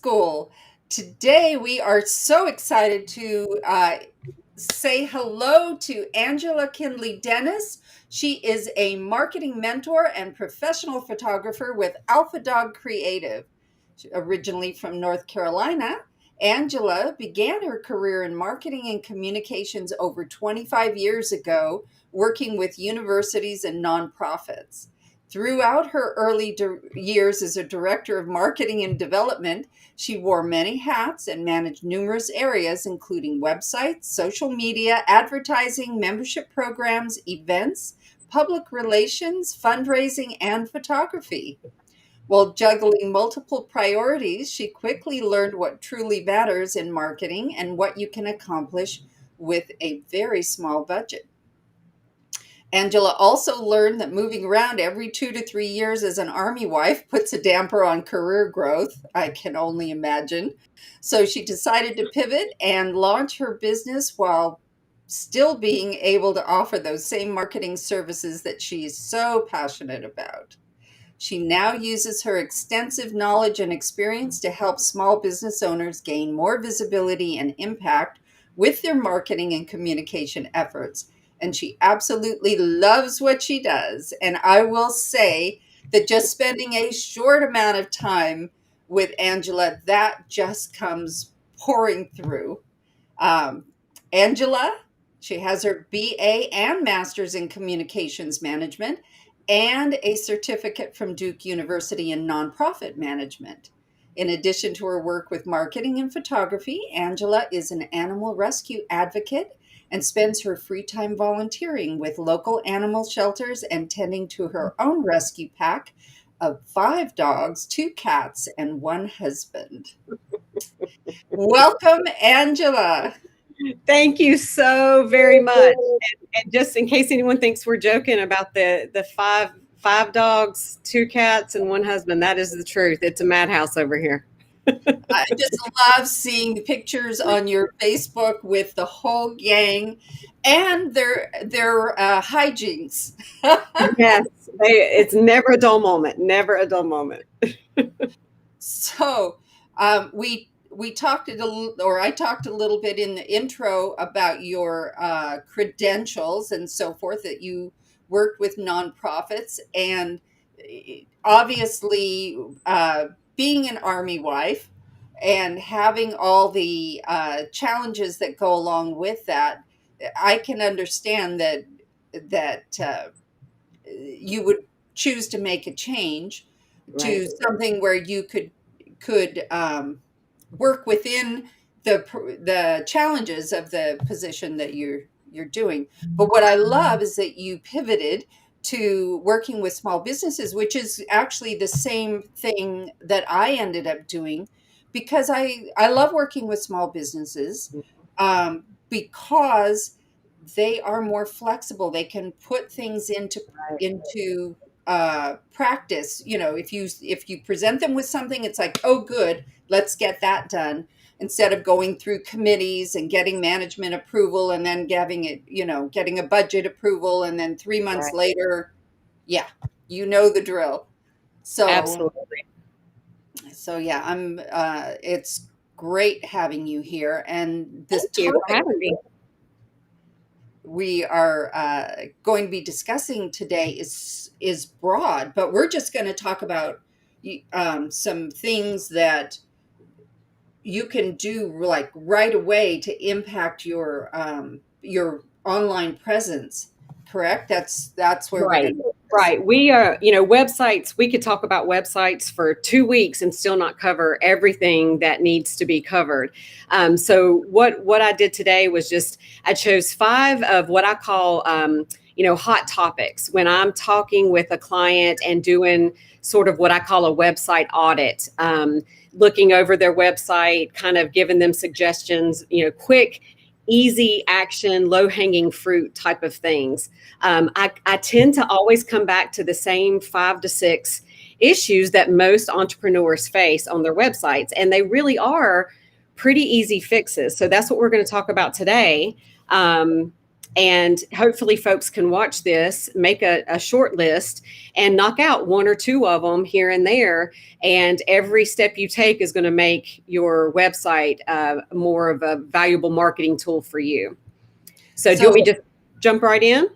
School. Today, we are so excited to say hello to Angela Kindley Dennis. She is a marketing mentor and professional photographer with Alpha Dog Creative. Originally from North Carolina, Angela began her career in marketing and communications over 25 years ago, working with universities and nonprofits. Throughout her early years as a director of marketing and development, she wore many hats and managed numerous areas, including websites, social media, advertising, membership programs, events, public relations, fundraising, and photography. While juggling multiple priorities, she quickly learned what truly matters in marketing and what you can accomplish with a very small budget. Angela also learned that moving around every 2 to 3 years as an Army wife puts a damper on career growth. I can only imagine. So she decided to pivot and launch her business while still being able to offer those same marketing services that she's so passionate about. She now uses her extensive knowledge and experience to help small business owners gain more visibility and impact with their marketing and communication efforts. And she absolutely loves what she does. And I will say that just spending a short amount of time with Angela, that just comes pouring through. Um, Angela, she has her BA and Master's in Communications Management and a certificate from Duke University in Nonprofit Management. In addition to her work with marketing and photography, Angela is an animal rescue advocate and spends her free time volunteering with local animal shelters and tending to her own rescue pack of 5 dogs, 2 cats, and 1 husband. Welcome, Angela. Thank you so very much. And just in case anyone thinks we're joking about the five dogs, 2 cats, and 1 husband, that is the truth. It's a madhouse over here. I just love seeing pictures on your Facebook with the whole gang and their hijinks. Yes, it's never a dull moment. Never a dull moment. So we talked I talked a little bit in the intro about your credentials and so forth, that you worked with nonprofits, and obviously being an Army wife and having all the challenges that go along with that, I can understand that you would choose to make a change to Right. something where you could work within the challenges of the position that you're doing. But what I love is that you pivoted to working with small businesses, which is actually the same thing that I ended up doing, because I love working with small businesses, because they are more flexible. They can put things Right. into practice. If you present them with something, it's like, oh, good, let's get that done, instead of going through committees and getting management approval and then getting a budget approval, and then 3 months Right. later, yeah, you know the drill. Absolutely. So yeah, it's great having you here. And this Thank you for topic having me. we are going to be discussing today is broad, but we're just going to talk about some things that you can do like right away to impact your online presence. Correct? That's where we're going Right. to. Right. We are, websites, we could talk about websites for 2 weeks and still not cover everything that needs to be covered. So what I did today was I chose 5 of what I call, hot topics when I'm talking with a client and doing sort of what I call a website audit, looking over their website, kind of giving them suggestions, quick, easy action, low hanging fruit type of things. I tend to always come back to the same 5 to 6 issues that most entrepreneurs face on their websites, and they really are pretty easy fixes. So that's what we're going to talk about today. And hopefully folks can watch this, make a short list and knock out one or two of them here and there. And every step you take is going to make your website more of a valuable marketing tool for you. So do you want me to jump right in?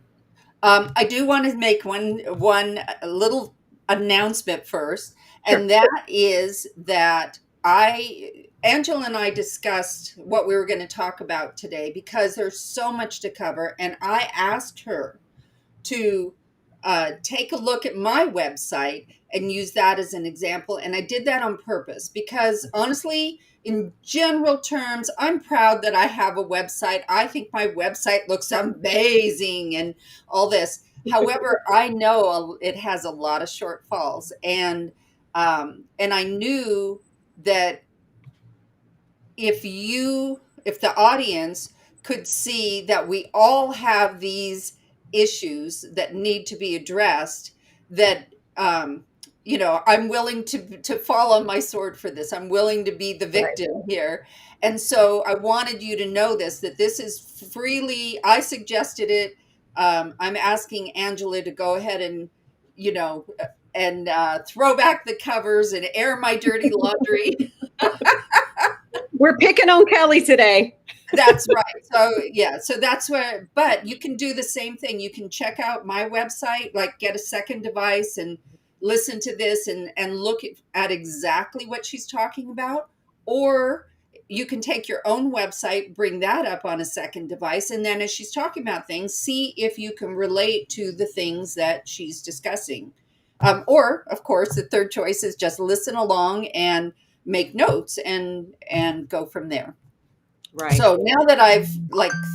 I do want to make one little announcement first, and that is that Angela and I discussed what we were going to talk about today because there's so much to cover, and I asked her to take a look at my website and use that as an example. And I did that on purpose because honestly, in general terms, I'm proud that I have a website. I think my website looks amazing and all this. However, I know it has a lot of shortfalls, and I knew that if the audience could see that we all have these issues that need to be addressed, that I'm willing to fall on my sword for this. I'm willing to be the victim here. And so I wanted you to know that this is freely, I suggested it. I'm asking Angela to go ahead and throw back the covers and air my dirty laundry. We're picking on Kelly today. That's right. So that's where, but you can do the same thing. You can check out my website, like get a second device and listen to this and look at exactly what she's talking about. Or you can take your own website, bring that up on a second device. And then as she's talking about things, see if you can relate to the things that she's discussing. Or of course, the third choice is just listen along and make notes and go from there. Right. So now that I've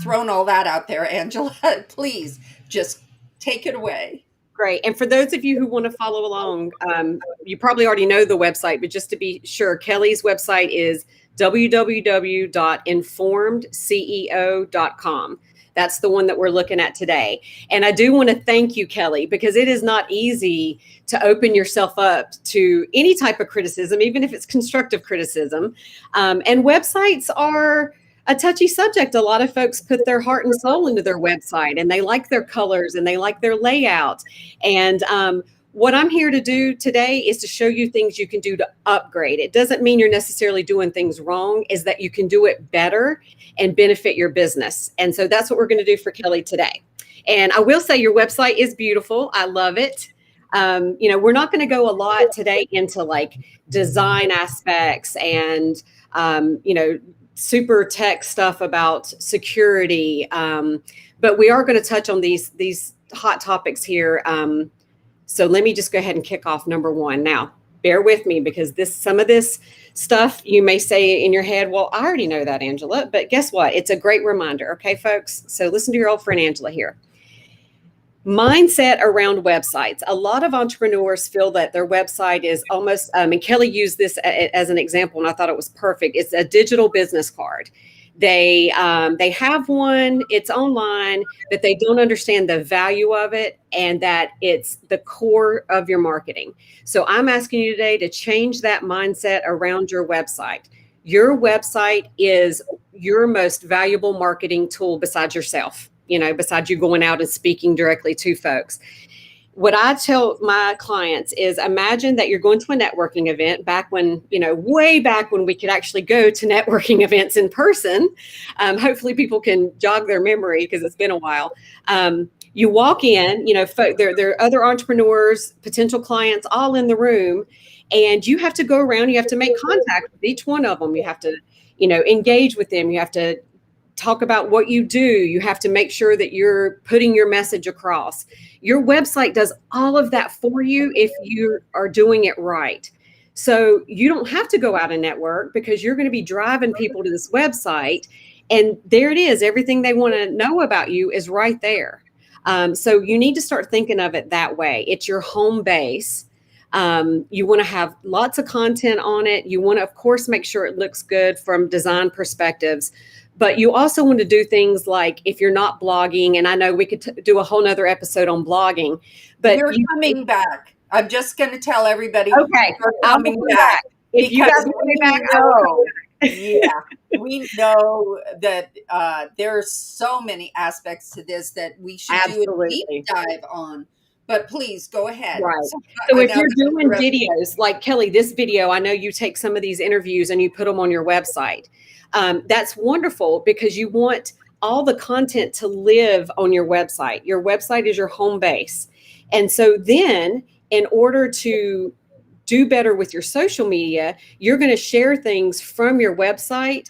thrown all that out there, Angela, please just take it away. Great. And for those of you who want to follow along, you probably already know the website, but just to be sure, Kelly's website is www.informedceo.com. That's the one that we're looking at today. And I do want to thank you, Kelly, because it is not easy to open yourself up to any type of criticism, even if it's constructive criticism. And websites are a touchy subject. A lot of folks put their heart and soul into their website, and they like their colors and they like their layout. And what I'm here to do today is to show you things you can do to upgrade. It doesn't mean you're necessarily doing things wrong, is that you can do it better and benefit your business. And so that's what we're going to do for Kelly today. And I will say your website is beautiful. I love it. We're not going to go a lot today into like design aspects and, super tech stuff about security. But we are going to touch on these hot topics here. So let me just go ahead and kick off number one. Now, bear with me because some of this stuff you may say in your head, well, I already know that, Angela, but guess what? It's a great reminder. Okay, folks. So listen to your old friend, Angela here. Mindset around websites. A lot of entrepreneurs feel that their website is almost, and Kelly used this as an example, and I thought it was perfect. It's a digital business card. They have one, it's online, but they don't understand the value of it and that it's the core of your marketing. So I'm asking you today to change that mindset around your website. Your website is your most valuable marketing tool besides yourself, besides you going out and speaking directly to folks. What I tell my clients is imagine that you're going to a networking event back when, way back when we could actually go to networking events in person. Hopefully people can jog their memory because it's been a while. You walk in, there are other entrepreneurs, potential clients all in the room, and you have to go around, you have to make contact with each one of them. You have to, engage with them. You have to talk about what you do. You have to make sure that you're putting your message across. Your website does all of that for you if you are doing it right. So you don't have to go out and network because you're going to be driving people to this website. And there it is. Everything they want to know about you is right there. So you need to start thinking of it that way. It's your home base. You want to have lots of content on it. You want to, of course, make sure it looks good from design perspectives. But you also want to do things like if you're not blogging, and I know we could do a whole nother episode on blogging, but we're coming back. I'm just going to tell everybody. Okay, we're coming back. If you guys want me back, Yeah, we know that there's so many aspects to this that we should do a deep Absolutely. dive on. But please go ahead. Right. So So I if now you're got doing interrupted. videos like Kelly, this video, I know you take some of these interviews and you put them on your website. That's wonderful because you want all the content to live on your website. Your website is your home base. And so then, in order to do better with your social media, you're going to share things from your website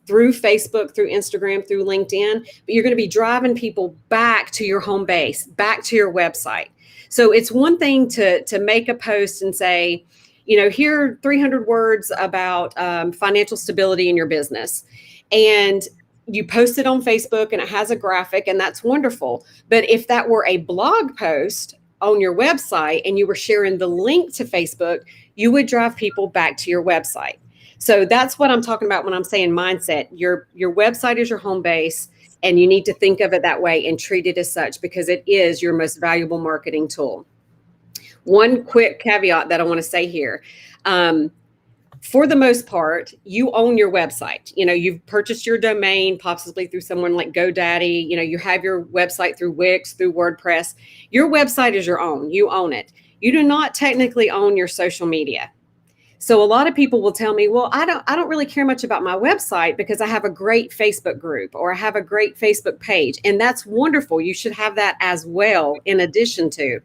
through Facebook, through Instagram, through LinkedIn, but you're going to be driving people back to your home base, back to your website. So it's one thing to make a post and say, here are 300 words about financial stability in your business, and you post it on Facebook and it has a graphic, and that's wonderful. But if that were a blog post on your website and you were sharing the link to Facebook, you would drive people back to your website. So that's what I'm talking about when I'm saying mindset. Your website is your home base, and you need to think of it that way and treat it as such because it is your most valuable marketing tool. One quick caveat that I want to say here. For the most part, you own your website. You've purchased your domain possibly through someone like GoDaddy. You have your website through Wix, through WordPress. Your website is your own. You own it. You do not technically own your social media. So a lot of people will tell me, well, I don't really care much about my website because I have a great Facebook group or I have a great Facebook page. And that's wonderful. You should have that as well in addition to.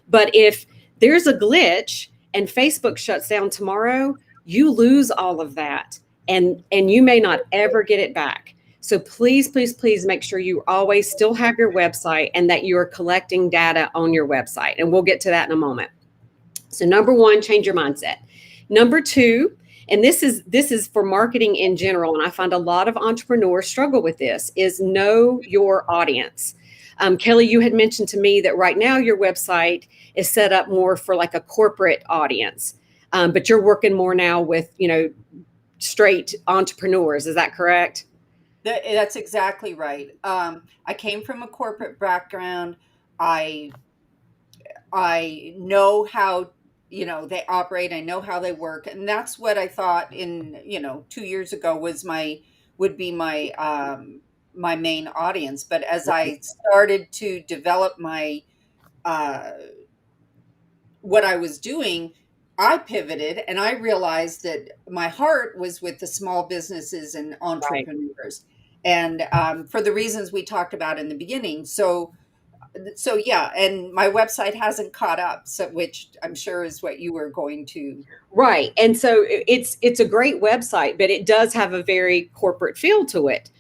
But if there's a glitch and Facebook shuts down tomorrow, you lose all of that and you may not ever get it back. So please, please, please make sure you always still have your website and that you're collecting data on your website. And we'll get to that in a moment. So number one, change your mindset. Number two, and this is for marketing in general, and I find a lot of entrepreneurs struggle with this, is know your audience. Kelly, you had mentioned to me that right now your website is set up more for like a corporate audience, but you're working more now with, straight entrepreneurs. Is that correct? That's exactly right. I came from a corporate background. I I know how they operate. I know how they work, and that's what I thought in 2 years ago would be my main audience. But as I started to develop my uh, what I was doing, I pivoted and I realized that my heart was with the small businesses and Right. entrepreneurs, and for the reasons we talked about in the beginning. So yeah, and my website hasn't caught up, so which I'm sure is what you were going to. Right. And so it's a great website, but it does have a very corporate feel to it.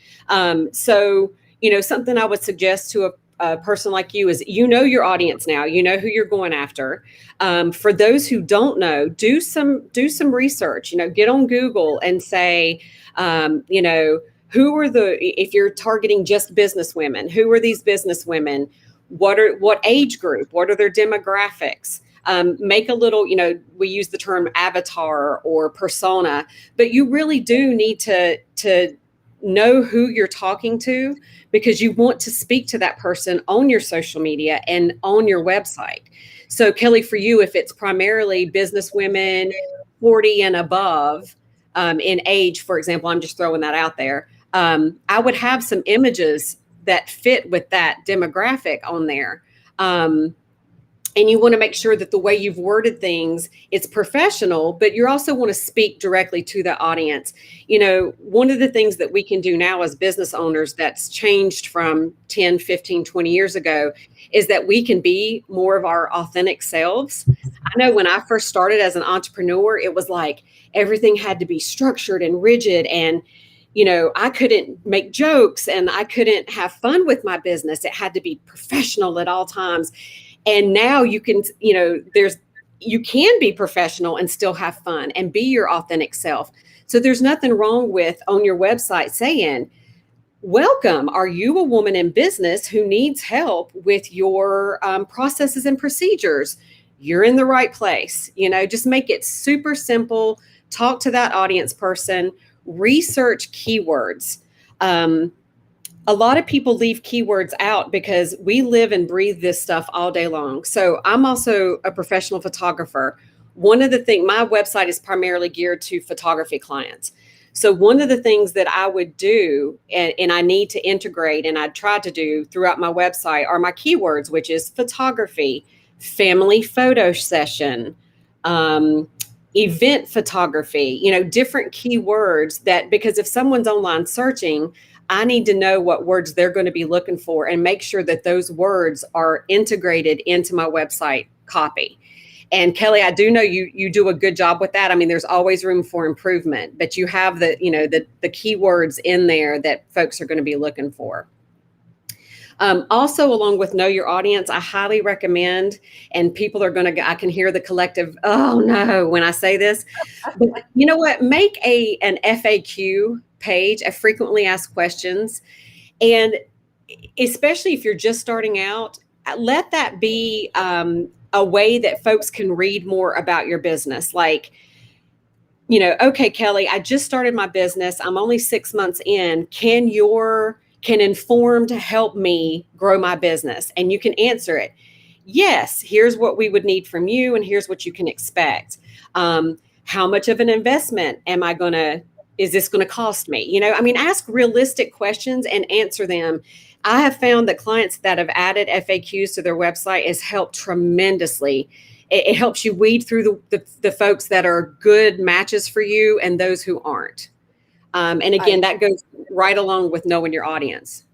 So, something I would suggest to a person like you is your audience now, you know who you're going after. For those who don't know, do some research, get on Google and say, who are if you're targeting just business women, who are these business women? What age group? What are their demographics? Make a little, we use the term avatar or persona, but you really do need to know who you're talking to because you want to speak to that person on your social media and on your website. So Kelly, for you, if it's primarily business women 40 and above in age, for example, I'm just throwing that out there. I would have some images that fit with that demographic on there. And you want to make sure that the way you've worded things, it's professional, but you also want to speak directly to the audience. One of the things that we can do now as business owners that's changed from 10, 15, 20 years ago is that we can be more of our authentic selves. I know when I first started as an entrepreneur, it was like everything had to be structured and rigid, and I couldn't make jokes and I couldn't have fun with my business. It had to be professional at all times. And now you can, you can be professional and still have fun and be your authentic self. So there's nothing wrong with on your website saying, welcome, are you a woman in business who needs help with your processes and procedures? You're in the right place. Just make it super simple. Talk to that audience person, research keywords. A lot of people leave keywords out because we live and breathe this stuff all day long. So I'm also a professional photographer. One of the things, my website is primarily geared to photography clients. So one of the things that I would do, and I need to integrate, and I try to do throughout my website, are my keywords, which is photography, family photo session, event photography, different keywords that, because if someone's online searching, I need to know what words they're going to be looking for and make sure that those words are integrated into my website copy. And Kelly, I do know you do a good job with that. I mean, there's always room for improvement, but you have the keywords in there that folks are going to be looking for. Also, along with Know Your Audience, I highly recommend, and people are going to, I can hear the collective, oh no, when I say this, but you know what, make an FAQ page, a frequently asked questions. And especially if you're just starting out, let that be a way that folks can read more about your business. Like, okay, Kelly, I just started my business. I'm only 6 months in. Can Informed help me grow my business? And you can answer it. Yes, here's what we would need from you, and here's what you can expect. How much of an investment is this going to cost me? Ask realistic questions and answer them. I have found that clients that have added FAQs to their website has helped tremendously. It helps you weed through the folks that are good matches for you and those who aren't. And again, that goes right along with knowing your audience.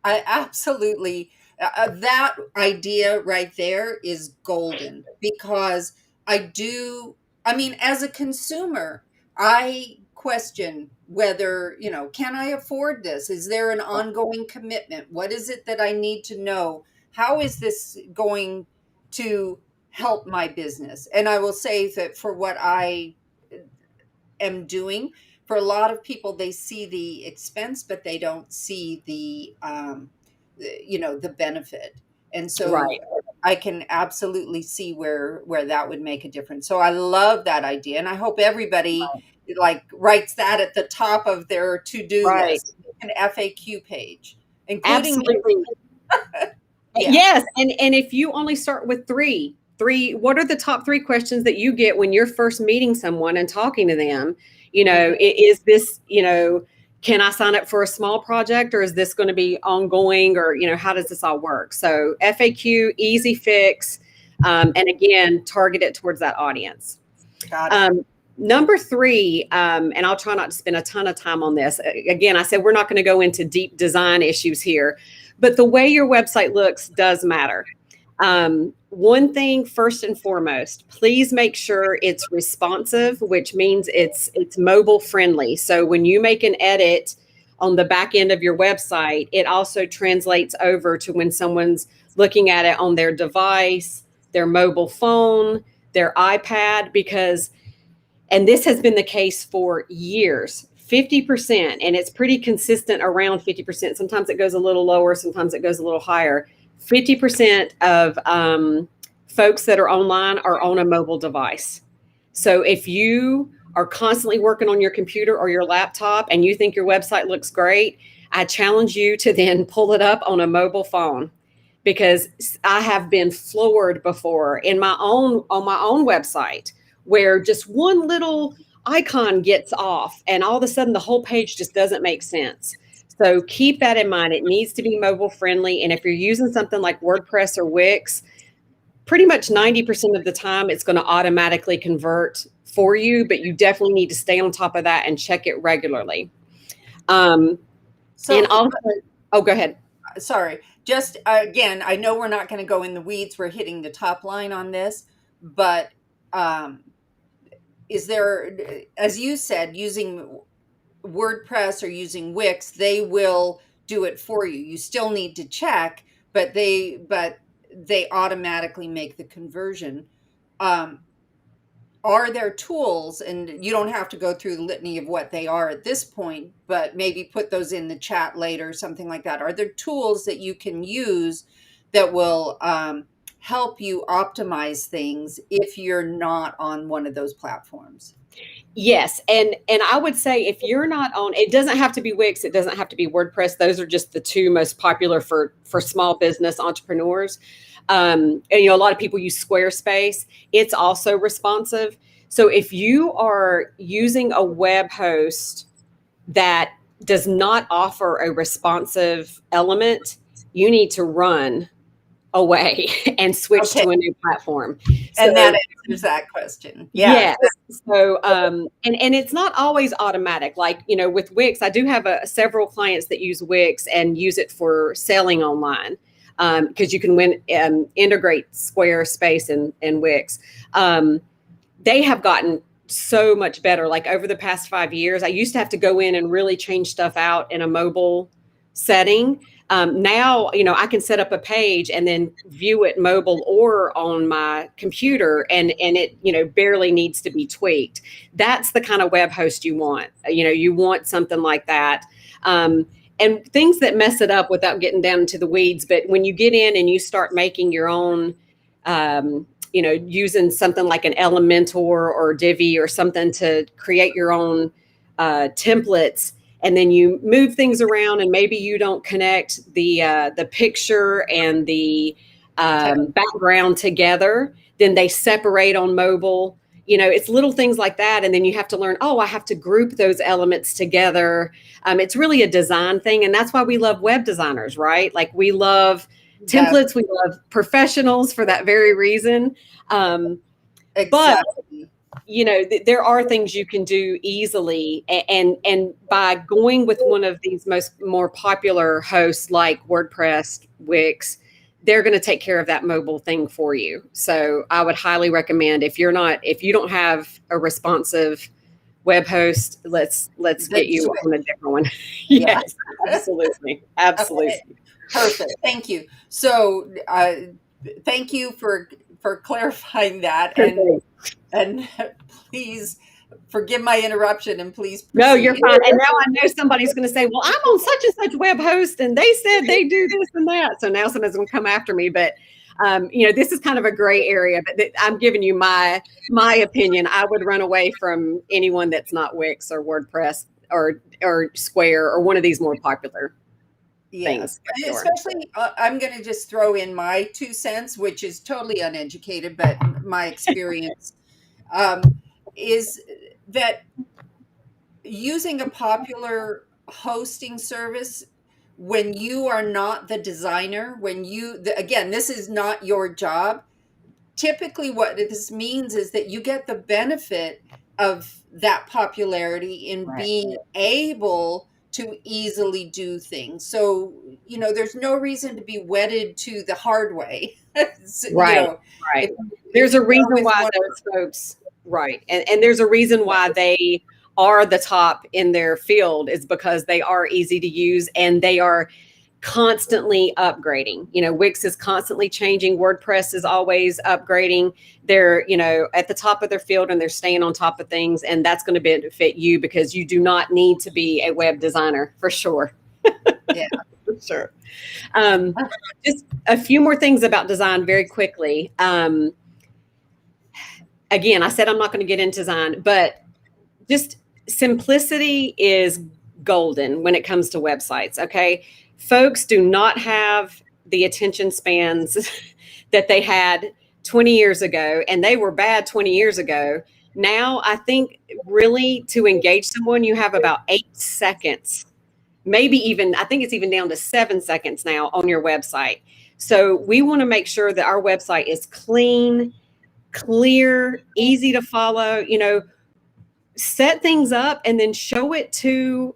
I absolutely, that idea right there is golden, because as a consumer, I question whether, can I afford this? Is there an ongoing commitment? What is it that I need to know? How is this going to help my business? And I will say that for what I am doing, for a lot of people, they see the expense, but they don't see the benefit. And so Right. I can absolutely see where that would make a difference. So I love that idea, and I hope everybody writes that at the top of their to-do Right. list, an FAQ page, including Absolutely. Yeah. Yes. And if you only start with three, what are the top 3 questions that you get when you're first meeting someone and talking to them? Is this, can I sign up for a small project, or is this going to be ongoing, or, how does this all work? So FAQ, easy fix. And again, target it towards that audience. Got it. Number 3, and I'll try not to spend a ton of time on this. Again, I said we're not going to go into deep design issues here, but the way your website looks does matter. One thing, first and foremost, please make sure it's responsive, which means it's mobile friendly. So when you make an edit on the back end of your website, it also translates over to when someone's looking at it on their device, their mobile phone, their iPad, and this has been the case for years, 50%, and it's pretty consistent around 50%. Sometimes it goes a little lower, sometimes it goes a little higher. 50% of folks that are online are on a mobile device. So if you are constantly working on your computer or your laptop and you think your website looks great, I challenge you to then pull it up on a mobile phone, because I have been floored before on my own website where just one little icon gets off and all of a sudden the whole page just doesn't make sense. So keep that in mind. It needs to be mobile friendly. And if you're using something like WordPress or Wix, pretty much 90% of the time it's going to automatically convert for you, but you definitely need to stay on top of that and check it regularly. And also, go ahead. Sorry. Just again, I know we're not going to go in the weeds. We're hitting the top line on this, but is there, as you said, using WordPress or using Wix, they will do it for you. You still need to check, but they automatically make the conversion. Are there tools, and you don't have to go through the litany of what they are at this point, but maybe put those in the chat later, something like that. Are there tools that you can use that will help you optimize things if you're not on one of those platforms? Yes. And I would say if you're not on, it doesn't have to be Wix. It doesn't have to be WordPress. Those are just the 2 most popular for small business entrepreneurs. And, a lot of people use Squarespace. It's also responsive. So if you are using a web host that does not offer a responsive element, you need to run away and switch Okay. to a new platform. And So, that answers that question. Yeah. yes. So, and it's not always automatic. Like, you know, with Wix, I do have several clients that use Wix and use it for selling online, because you can integrate Squarespace and Wix. They have gotten so much better. Like over the past 5 years, I used to have to go in and really change stuff out in a mobile setting. Now, you know, I can set up a page and then view it mobile or on my computer, and it, you know, barely needs to be tweaked. That's the kind of web host you want. You know, you want something like that. And things that mess it up without getting down into the weeds. But when you get in and you start making your own, you know, using something like an Elementor or Divi or something to create your own templates, and then you move things around, and maybe you don't connect the picture and the background together, then they separate on mobile. You know, it's little things like that, and then you have to learn, oh, I have to group those elements together. It's really a design thing, and that's why we love web designers, right? Like, we love templates, we love professionals for that very reason. Exactly. But you know, there are things you can do easily, and by going with one of these more popular hosts like WordPress, Wix, they're going to take care of that mobile thing for you. So I would highly recommend, if you don't have a responsive web host, let's get you on a different one. Yes, absolutely. Okay. Perfect. Thank you. So thank you for clarifying that, and please forgive my interruption, and please proceed. No, you're fine. And now I know somebody's going to say, well, I'm on such and such web host and they said they do this and that. So now somebody's going to come after me. But you know, this is kind of a gray area, but I'm giving you my opinion. I would run away from anyone that's not Wix or WordPress or Square or one of these more popular things. Sure. Especially, I'm going to just throw in my 2 cents, which is totally uneducated, but my experience is that using a popular hosting service when you are not the designer, again, this is not your job. Typically what this means is that you get the benefit of that popularity in being able to easily do things. So, you know, there's no reason to be wedded to the hard way. Right. You know, right. There's a reason why those folks, right. And there's a reason why they are the top in their field, is because they are easy to use and they are constantly upgrading. You know, Wix is constantly changing. WordPress is always upgrading. They're, you know, at the top of their field and they're staying on top of things. And that's going to benefit you because you do not need to be a web designer, for sure. Yeah, for sure. Just a few more things about design very quickly. Again, I said I'm not going to get into design, but just simplicity is golden when it comes to websites. Okay. Folks do not have the attention spans that they had 20 years ago, and they were bad 20 years ago. Now, I think really to engage someone, you have about 8 seconds, maybe even, I think it's even down to 7 seconds now on your website. So we want to make sure that our website is clean, clear, easy to follow. You know, set things up and then show it to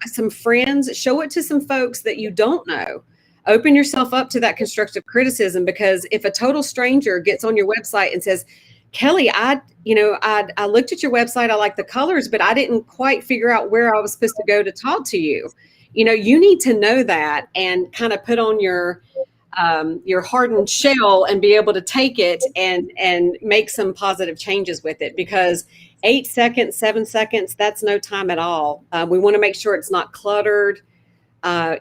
some friends, show it to some folks that you don't know. Open yourself up to that constructive criticism, because if a total stranger gets on your website and says, Kelly, I looked at your website, I like the colors, but I didn't quite figure out where I was supposed to go to talk to you. You know, you need to know that and kind of put on your hardened shell and be able to take it and make some positive changes with it, because 8 seconds, 7 seconds, that's no time at all. We want to make sure it's not cluttered.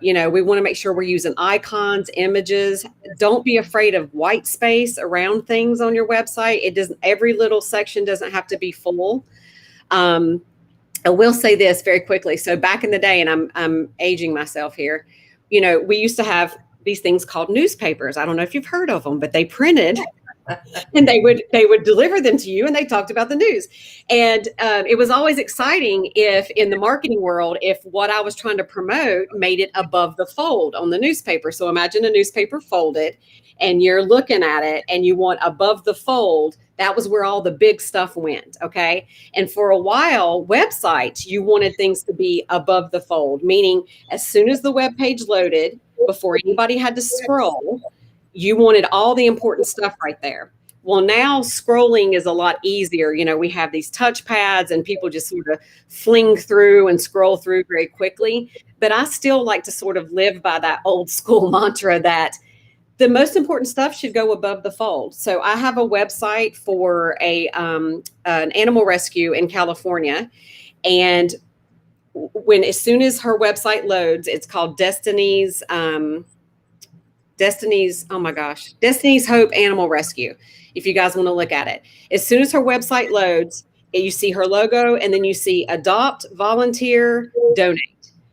You know, we want to make sure we're using icons, images. Don't be afraid of white space around things on your website. Every little section doesn't have to be full. I will say this very quickly. So back in the day, and I'm aging myself here, you know, we used to have these things called newspapers. I don't know if you've heard of them, but they printed And they would deliver them to you, and they talked about the news. And it was always exciting if in the marketing world, if what I was trying to promote made it above the fold on the newspaper. So imagine a newspaper folded, and you're looking at it and you want above the fold. That was where all the big stuff went. Okay. And for a while, websites, you wanted things to be above the fold, meaning as soon as the web page loaded, before anybody had to scroll, you wanted all the important stuff right there. Well, now scrolling is a lot easier. You know, we have these touch pads and people just sort of fling through and scroll through very quickly. But I still like to sort of live by that old school mantra that the most important stuff should go above the fold. So I have a website for an animal rescue in California. And as soon as her website loads, it's called Destiny's Hope Animal Rescue, if you guys want to look at it. As soon as her website loads, you see her logo, and then you see adopt, volunteer, donate.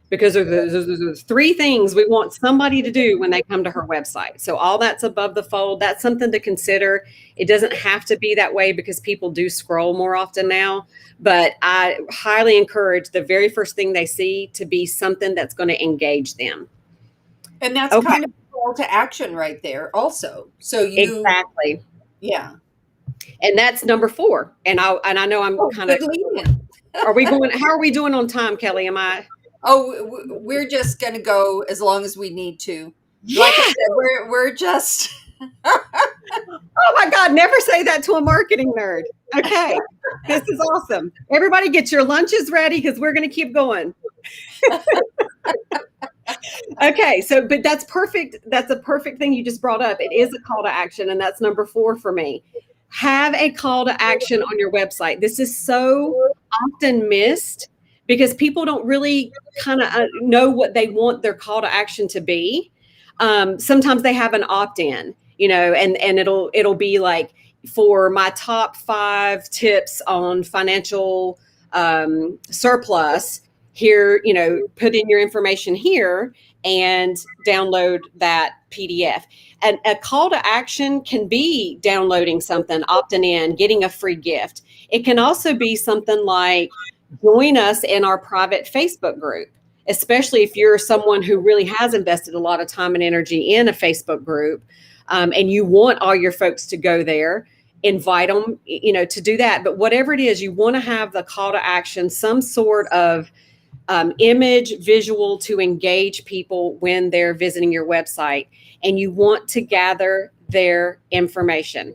Because there's the three things we want somebody to do when they come to her website. So all that's above the fold. That's something to consider. It doesn't have to be that way because people do scroll more often now. But I highly encourage the very first thing they see to be something that's going to engage them. And that's kind of a call to action right there also. So Exactly. Yeah. And that's number 4. And I know I'm kind of, how are we doing on time, Kelly? We're just going to go as long as we need to. Yeah. Like I said, we're just. Oh my God, never say that to a marketing nerd. Okay. This is awesome. Everybody get your lunches ready because we're going to keep going. Okay. So, but that's perfect. That's a perfect thing you just brought up. It is a call to action. And that's number 4 for me. Have a call to action on your website. This is so often missed because people don't really kind of know what they want their call to action to be. Sometimes they have an opt-in, you know, and it'll be like, for my top 5 tips on financial surplus, here, you know, put in your information here and download that PDF. And a call to action can be downloading something, opting in, getting a free gift. It can also be something like, join us in our private Facebook group, especially if you're someone who really has invested a lot of time and energy in a Facebook group, and you want all your folks to go there. Invite them, you know, to do that. But whatever it is, you want to have the call to action, some sort of image, visual to engage people when they're visiting your website, and you want to gather their information.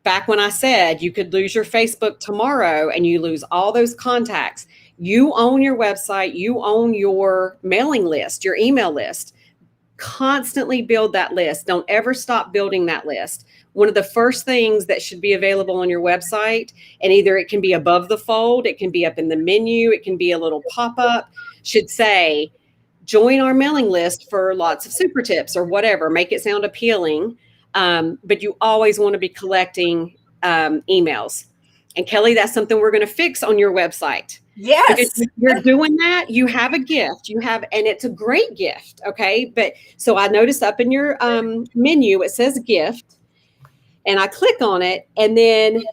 Back when I said you could lose your Facebook tomorrow and you lose all those contacts, you own your website, you own your mailing list, your email list. Constantly build that list. Don't ever stop building that list. One of the first things that should be available on your website, and either it can be above the fold, it can be up in the menu, it can be a little pop-up, should say, join our mailing list for lots of super tips or whatever. Make it sound appealing. But you always want to be collecting emails. And Kelly, that's something we're going to fix on your website. Yes. Because you're doing that, you have a gift. And it's a great gift. Okay. But so I noticed up in your menu, it says gift. And I click on it. And then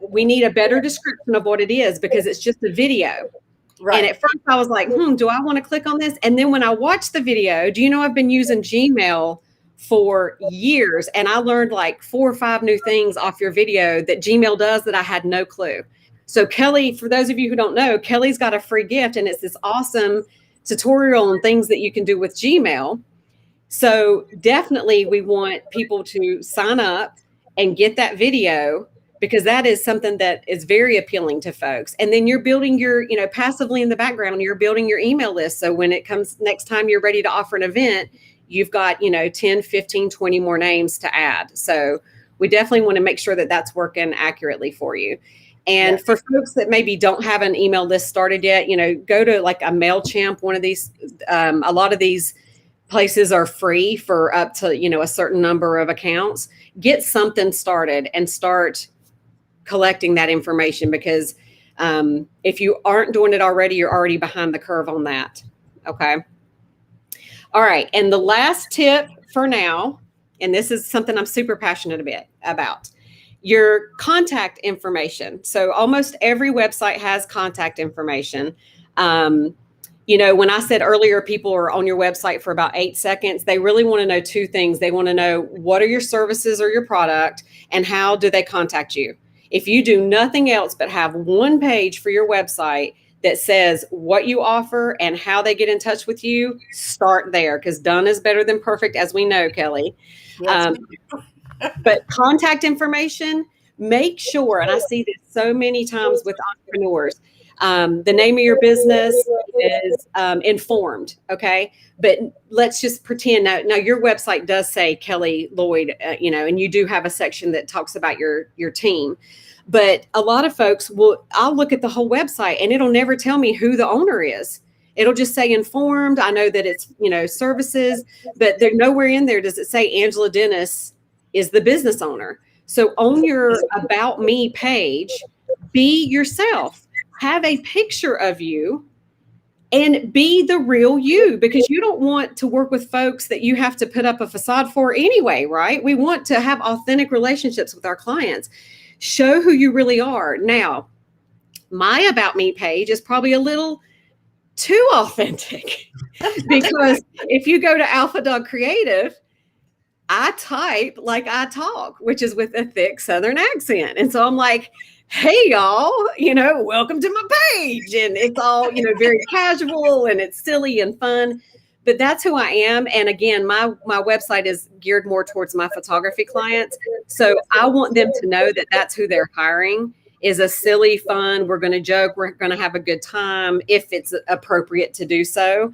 we need a better description of what it is because it's just a video. Right. And at first I was like, do I want to click on this? And then when I watched the video, do you know I've been using Gmail for years, and I learned like 4 or 5 new things off your video that Gmail does that I had no clue. So Kelly, for those of you who don't know, Kelly's got a free gift, and it's this awesome tutorial on things that you can do with Gmail. So definitely we want people to sign up and get that video because that is something that is very appealing to folks. And then you're building your, you know, passively in the background, you're building your email list. So when it comes next time you're ready to offer an event, you've got, you know, 10, 15, 20 more names to add. So we definitely want to make sure that that's working accurately for you. And for folks that maybe don't have an email list started yet, you know, go to like a MailChimp, one of these, a lot of these places are free for up to, you know, a certain number of accounts. Get something started and start collecting that information because if you aren't doing it already, you're already behind the curve on that. Okay. All right. And the last tip for now, and this is something I'm super passionate about, your contact information. So almost every website has contact information. When I said earlier, people are on your website for about 8 seconds, they really want to know two things. They want to know what are your services or your product, and how do they contact you? If you do nothing else but have one page for your website that says what you offer and how they get in touch with you, start there, because done is better than perfect, as we know, Kelly. Yes, But contact information, make sure, and I see this so many times with entrepreneurs, the name of your business is Informed, okay? But let's just pretend now your website does say Kelly Lloyd, and you do have a section that talks about your team. But a lot of folks I'll look at the whole website and it'll never tell me who the owner is. It'll just say Informed. I know that it's, services, but there nowhere in there does it say Angela Dennis is the business owner. So on your About Me page, be yourself. Have a picture of you and be the real you, because you don't want to work with folks that you have to put up a facade for anyway, right? We want to have authentic relationships with our clients. Show who you really are. Now, my About Me page is probably a little too authentic because if you go to Alpha Dog Creative, I type like I talk, which is with a thick Southern accent. And so I'm like, hey, y'all, welcome to my page. And it's all, very casual and it's silly and fun. But that's who I am. And again, my website is geared more towards my photography clients. So I want them to know that that's who they're hiring, is a silly, fun, we're going to joke, we're going to have a good time if it's appropriate to do so.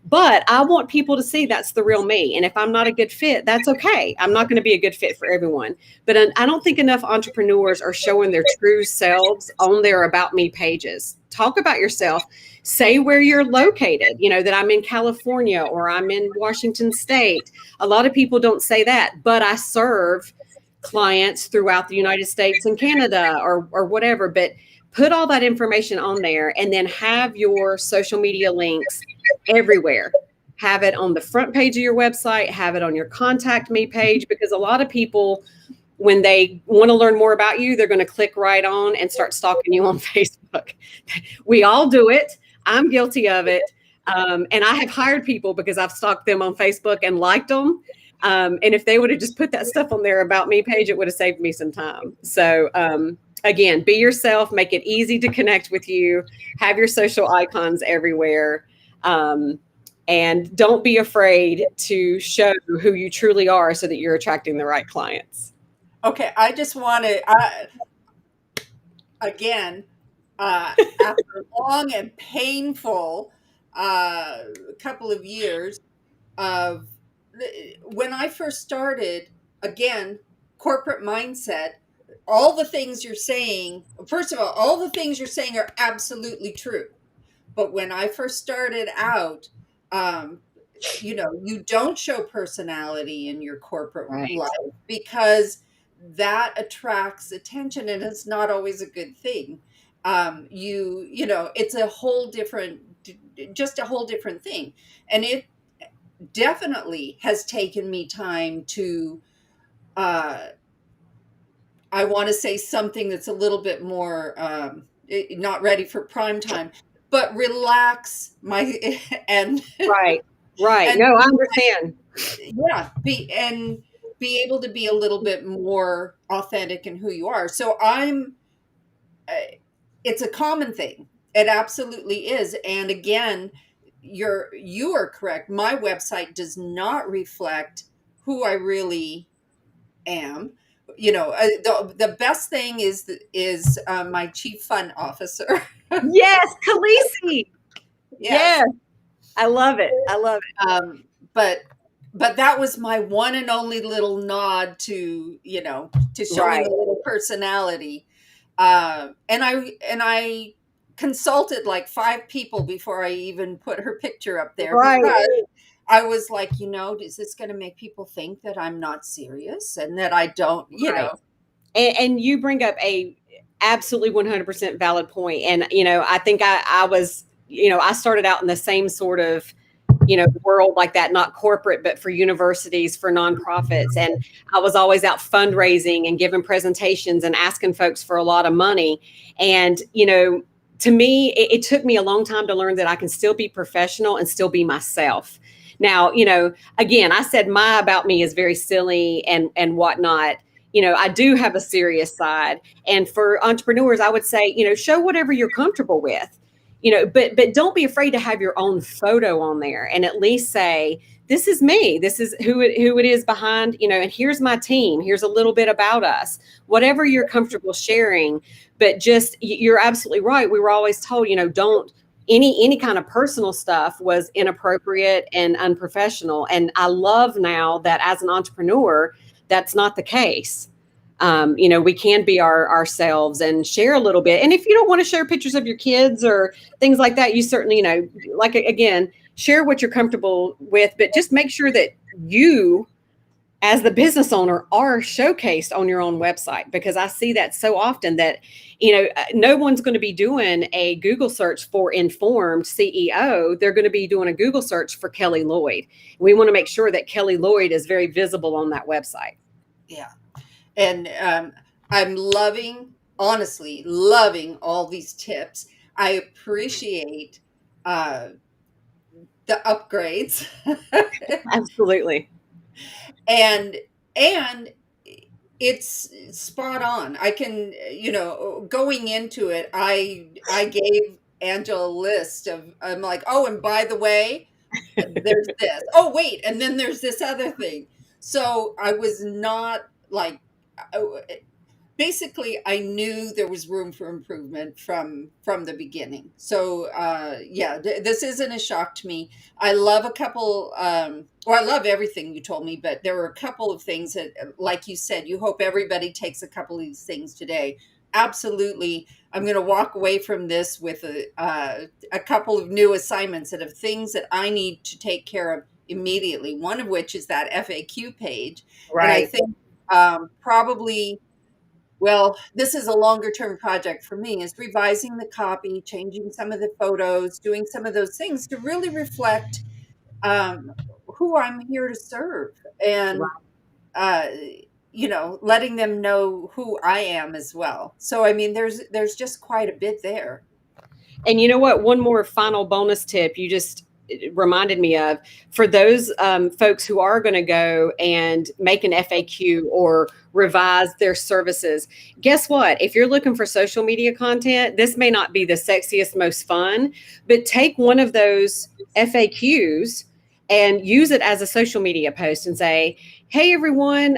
But I want people to see that's the real me. And if I'm not a good fit, that's okay. I'm not going to be a good fit for everyone. But I don't think enough entrepreneurs are showing their true selves on their About Me pages. Talk about yourself. Say where you're located, that I'm in California or I'm in Washington State. A lot of people don't say that, but I serve clients throughout the United States and Canada or whatever. But put all that information on there and then have your social media links everywhere. Have it on the front page of your website, have it on your Contact Me page, because a lot of people, when they want to learn more about you, they're going to click right on and start stalking you on Facebook. We all do it. I'm guilty of it. And I have hired people because I've stalked them on Facebook and liked them. And if they would have just put that stuff on their About Me page, it would have saved me some time. So, again, be yourself, make it easy to connect with you, have your social icons everywhere. And don't be afraid to show who you truly are so that you're attracting the right clients. Okay, I just want to, again, after a long and painful couple of years of when I first started, again, corporate mindset, all the things you're saying, first of all the things you're saying are absolutely true. But when I first started out, you don't show personality in your corporate life because that attracts attention and it's not always a good thing. It's a whole different, just a whole different thing. And it definitely has taken me time to, I want to say something that's a little bit more, not ready for prime time, but relax and right. and No, I understand. be able to be a little bit more authentic in who you are. So it's a common thing. It absolutely is. And again, you are correct. My website does not reflect who I really am. The best thing is my chief fun officer. Yes, Khaleesi. Yes. I love it. But that was my one and only little nod to showing a little personality. And I consulted like 5 people before I even put her picture up there. Right. Because I was like, is this going to make people think that I'm not serious and that I don't, Right. And you bring up a absolutely 100% valid point. And, I think I was, I started out in the same sort of, world like that, not corporate, but for universities, for nonprofits. And I was always out fundraising and giving presentations and asking folks for a lot of money. And, to me, it took me a long time to learn that I can still be professional and still be myself. Now, again, I said my about me is very silly and whatnot. I do have a serious side. And for entrepreneurs, I would say, show whatever you're comfortable with, but don't be afraid to have your own photo on there and at least say, this is me. This is who it is behind, and here's my team. Here's a little bit about us, whatever you're comfortable sharing. But just, you're absolutely right. We were always told, don't, any kind of personal stuff was inappropriate and unprofessional. And I love now that as an entrepreneur, that's not the case. We can be ourselves and share a little bit. And if you don't want to share pictures of your kids or things like that, you certainly, like, again, share what you're comfortable with, but just make sure that you, as the business owner, are showcased on your own website, because I see that so often that, no one's going to be doing a Google search for informed CEO. They're going to be doing a Google search for Kelly Lloyd. We want to make sure that Kelly Lloyd is very visible on that website. Yeah. And I'm honestly loving all these tips. I appreciate the upgrades. Absolutely. And it's spot on. I can, going into it, I gave Angela a list of, I'm like, oh, and by the way, there's this. Oh, wait, and then there's this other thing. So I was not like, basically, I knew there was room for improvement from the beginning. So this isn't a shock to me. I love a couple. I love everything you told me, but there were a couple of things that, like you said, you hope everybody takes a couple of these things today. Absolutely, I'm going to walk away from this with a couple of new assignments that have things that I need to take care of immediately. One of which is that FAQ page, Right. and I think probably. Well, this is a longer term project for me, is revising the copy, changing some of the photos, doing some of those things to really reflect who I'm here to serve, and letting them know who I am as well. So, I mean, there's just quite a bit there. And you know what? One more final bonus tip you just reminded me of, for those folks who are going to go and make an FAQ or revise their services. Guess what? If you're looking for social media content, this may not be the sexiest, most fun, but take one of those FAQs and use it as a social media post and say, hey, everyone,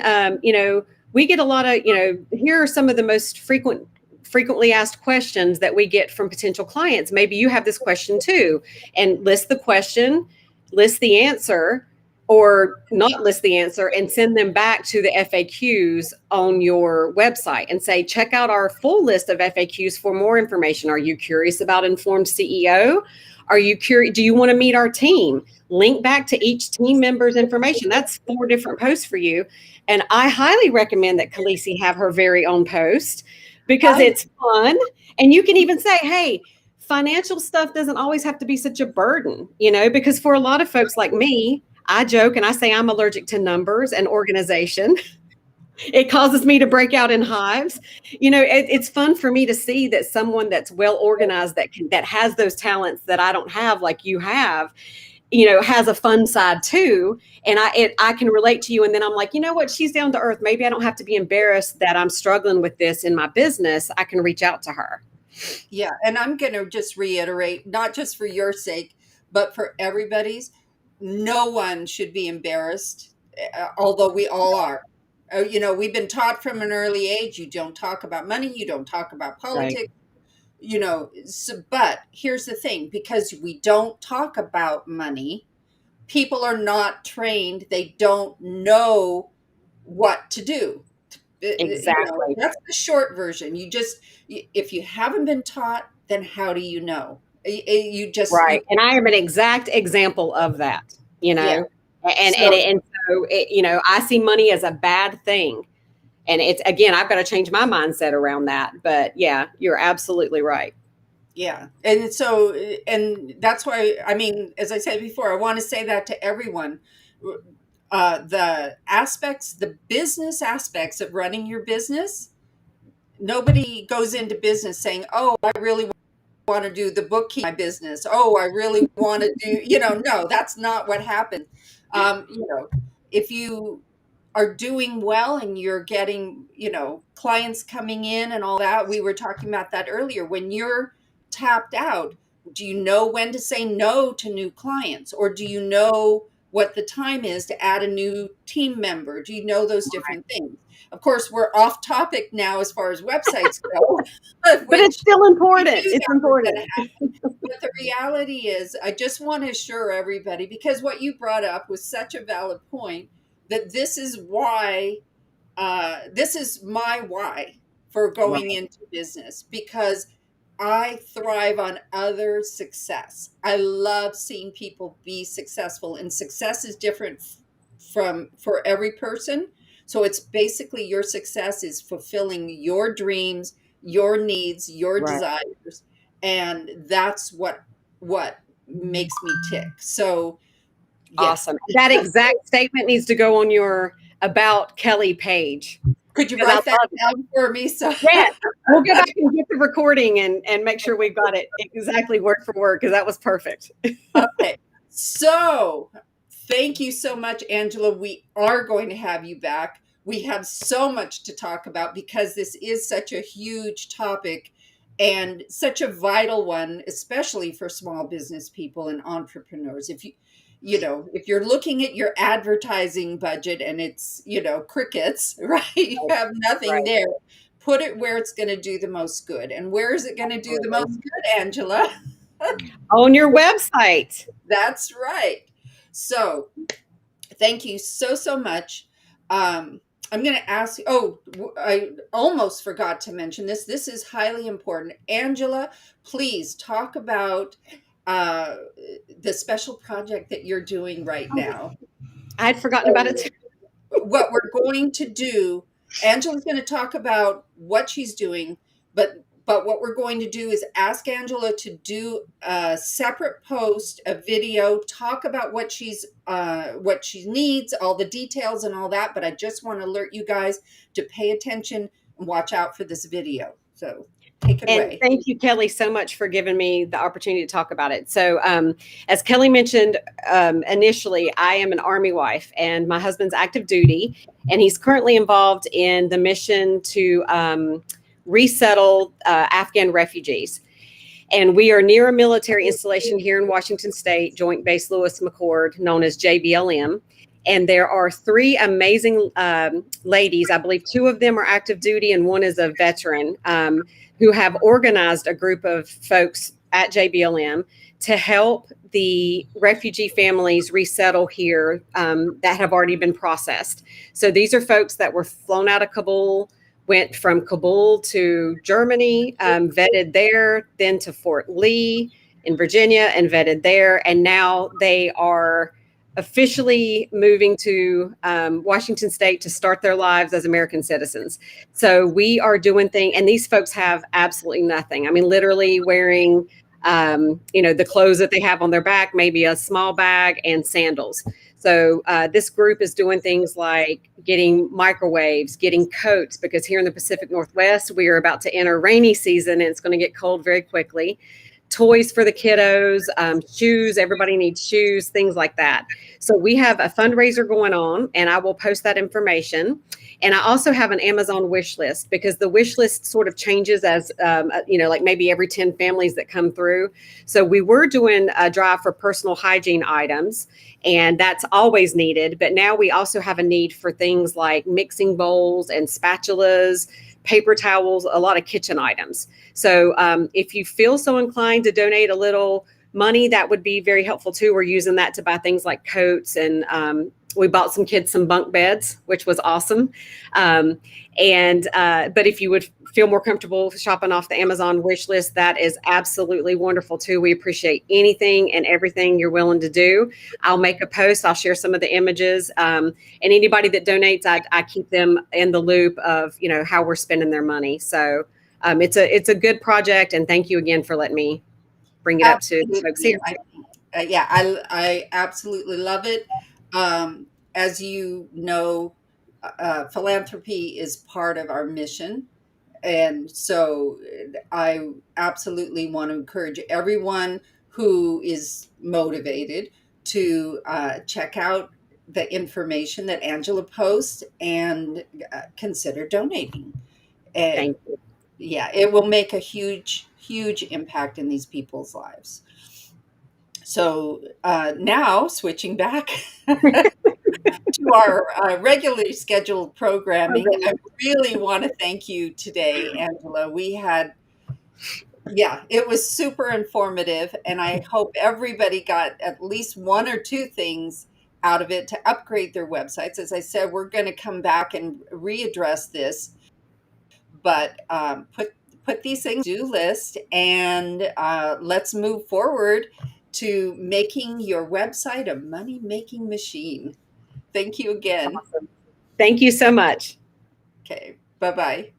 we get a lot of, here are some of the most frequently asked questions that we get from potential clients. Maybe you have this question too, and list the question, list the answer, or not list the answer, and send them back to the FAQs on your website and say, check out our full list of FAQs for more information. Are you curious about Informed CEO? Are you curious? Do you want to meet our team? Link back to each team member's information. That's 4 different posts for you. And I highly recommend that Khaleesi have her very own post, because it's fun. And you can even say, hey, financial stuff doesn't always have to be such a burden, because for a lot of folks like me, I joke and I say I'm allergic to numbers and organization. It causes me to break out in hives. It's fun for me to see that someone that's well organized, that has those talents that I don't have, like you have, has a fun side too. And I can relate to you. And then I'm like, you know what? She's down to earth. Maybe I don't have to be embarrassed that I'm struggling with this in my business. I can reach out to her. Yeah. And I'm going to just reiterate, not just for your sake, but for everybody's, no one should be embarrassed, although we all are. We've been taught from an early age, you don't talk about money, you don't talk about politics. Right. But here's the thing, because we don't talk about money, people are not trained. They don't know what to do. Exactly. That's the short version. If you haven't been taught, then how do you know? You just right. And I am an exact example of that. Yeah. And so I see money as a bad thing. And it's, again, I've got to change my mindset around that. But yeah, you're absolutely right. Yeah. And so, and that's why, I mean, as I said before, I want to say that to everyone. The aspects, the business aspects of running your business, nobody goes into business saying, oh, I really want to do the bookkeeping my business. Oh, I really want to do, no, that's not what happened. If you are doing well and you're getting, clients coming in and all that, we were talking about that earlier. When you're tapped out, do you know when to say no to new clients? Or do you know what the time is to add a new team member? Do you know those different things? Of course, we're off topic now as far as websites go, But it's which still we important. knew It's that was going important. to happen. But the reality is, I just want to assure everybody, because what you brought up was such a valid point, that this is why, this is my why for going Right. into business, because I thrive on other success. I love seeing people be successful, and success is different from for every person. So it's basically your success is fulfilling your dreams, your needs, your Right. desires, and that's what makes me tick. So yeah. Awesome. That exact statement needs to go on your About Kelly page Could you because I write that love it. down for me? So Yes. We'll go back and get the recording and make sure we've got it exactly word for word because that was perfect. okay. So thank you so much, Angela. We are going to have you back. We have so much to talk about because this is such a huge topic and such a vital one, especially for small business people and entrepreneurs. If you're looking at your advertising budget and it's, crickets, right? You have nothing Right. there. Put it where it's going to do the most good. And where is it going to do the most Absolutely. good, Angela? On your website. That's right. So thank you so, so much. I'm going to ask, I almost forgot to mention this. This is highly important. Angela, please talk about uh, the special project that you're doing right now. I had forgotten about it too. What we're going to do, Angela's going to talk about what she's doing, but what we're going to do is ask Angela to do a separate post, a video, talk about what she needs, all the details and all that. But I just want to alert you guys to pay attention and watch out for this video. So take it And away. thank you, Kelly, so much for giving me the opportunity to talk about it. So, as Kelly mentioned initially, I am an Army wife, and my husband's active duty, and he's currently involved in the mission to resettle Afghan refugees. And we are near a military installation here in Washington State, Joint Base Lewis McChord, known as JBLM. And there are three amazing ladies. I believe two of them are active duty and one is a veteran who have organized a group of folks at JBLM to help the refugee families resettle here that have already been processed. So these are folks that were flown out of Kabul, went from Kabul to Germany, vetted there, then to Fort Lee in Virginia and vetted there. And now they are officially moving to Washington State to start their lives as American citizens. So we are doing things, and these folks have absolutely nothing. I mean, literally wearing, the clothes that they have on their back, maybe a small bag and sandals. So this group is doing things like getting microwaves, getting coats, because here in the Pacific Northwest, we are about to enter rainy season and it's going to get cold very quickly. Toys for the kiddos, shoes, everybody needs shoes, things like that. So we have a fundraiser going on, and I will post that information. And I also have an Amazon wish list, because the wish list sort of changes as, like maybe every 10 families that come through. So we were doing a drive for personal hygiene items, and that's always needed. But now we also have a need for things like mixing bowls and spatulas, paper towels, a lot of kitchen items. So if you feel so inclined to donate a little money, that would be very helpful too. We're using that to buy things like coats, and we bought some kids some bunk beds, which was awesome. But if you would feel more comfortable shopping off the Amazon wish list, that is absolutely wonderful too. We appreciate anything and everything you're willing to do. I'll make a post. I'll share some of the images. And anybody that donates, I keep them in the loop of, how we're spending their money. So it's a good project, and thank you again for letting me bring it up to the folks Absolutely. here. Yeah, I absolutely love it. As you know, philanthropy is part of our mission. And so I absolutely want to encourage everyone who is motivated to check out the information that Angela posts and consider donating. And Thank you. yeah, it will make a huge, huge impact in these people's lives. So now switching back to our regularly scheduled programming, I really want to thank you today, Angela. Yeah, it was super informative, and I hope everybody got at least one or two things out of it to upgrade their websites. As I said, we're going to come back and readdress this, but put these things on the do list, and let's move forward to making your website a money making machine. Thank you again. Awesome. Thank you so much. Okay, bye bye.